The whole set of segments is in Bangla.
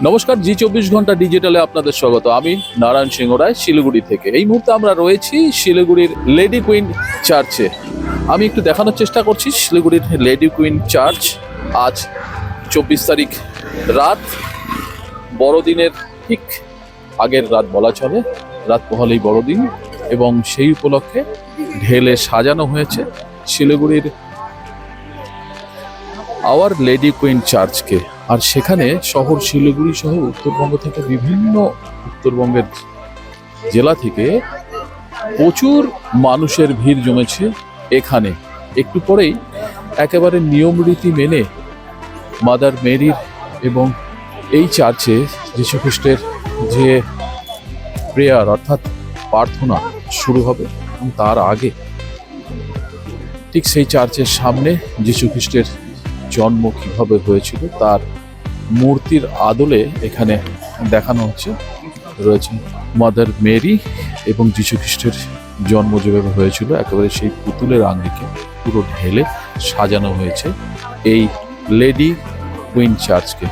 নমস্কার, জি 24 ঘন্টা ডিজিটালে আপনাদের স্বাগত। আমি নারায়ণ সিংহ রায়, শিলিগুড়ি থেকে। এই মুহূর্তে আমরা রয়েছি শিলিগুড়ির লেডি কুইন চার্চে। আমি একটু দেখানোর চেষ্টা করছি শিলিগুড়ির লেডি কুইন চার্চ। আজ 24 তারিখ রাত, বড়দিনের ঠিক আগের রাত বলা চলে, রাত পোহালেই বড়দিন, এবং সেই উপলক্ষে ঢেলে সাজানো হয়েছে শিলিগুড়ির আওয়ার লেডি কুইন চার্চকে। আর সেখানে শহর শিলিগুড়ি সহ উত্তরবঙ্গ থেকে বিভিন্ন উত্তরবঙ্গের জেলা থেকে প্রচুর মানুষের ভিড় জমেছে এখানে। একটু পরেই একেবারে নিয়ম রীতি মেনে মাদার মেরির এবং এই চার্চে যীশু খ্রিস্টের যে প্রেয়ার অর্থাৎ প্রার্থনা শুরু হবে, এবং তার আগে ঠিক সেই চার্চের সামনে যীশু খ্রিস্টের জন্ম কিভাবে হয়েছিল তার মূর্তির আদলে এখানে দেখানো হচ্ছে। রয়েছে মাদার মেরি এবং যীশু খ্রিস্টের জন্ম যেভাবে হয়েছিল একেবারে সেই পুতুলের আঙ্গিকে পুরো ঢেলে সাজানো হয়েছে এই লেডি কুইন চার্চকে।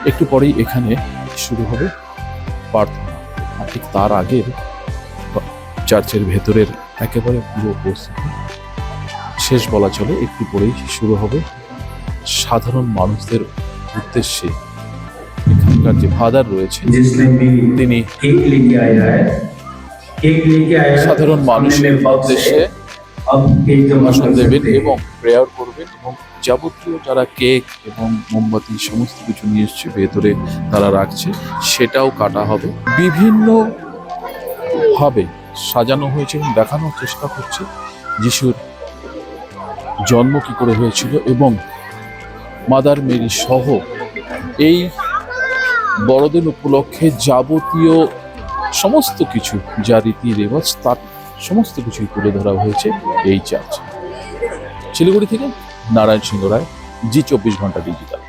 একটু পরেই এখানে শুরু হবে প্রার্থনা, আর ঠিক তার আগের চার্চের ভেতরের একেবারে পুরো উপস্থিতি শেষ বলা চলে। একটু পরেই শুরু হবে সাধারণ মানুষদের উদ্দেশ্যে এখানকার যে ফাদার রয়েছে তিনি সাধারণ মানুষের উদ্দেশ্যে ভাষণ দেবেন এবং প্রেয়ার করবেন, এবং যাবতীয় যারা কেক এবং মোমবাতি সমস্ত কিছু নিয়ে এসছে ভেতরে তারা রাখছে, সেটাও কাটা হবে। বিভিন্ন ভাবে সাজানো হয়েছে এবং দেখানোর চেষ্টা করছে যিশুর জন্ম কি করে হয়েছিল, এবং মাদার মেরি সহ এই বড়দিন উপলক্ষে যাবতীয় সমস্ত কিছু যা রীতি রেওয়াজ তার সমস্ত কিছুই তুলে ধরা হয়েছে এই চার্চ। শিলিগুড়ি থেকে নারায়ণ সিংহ রায়, জি 24 ঘন্টা ডিজিটাল।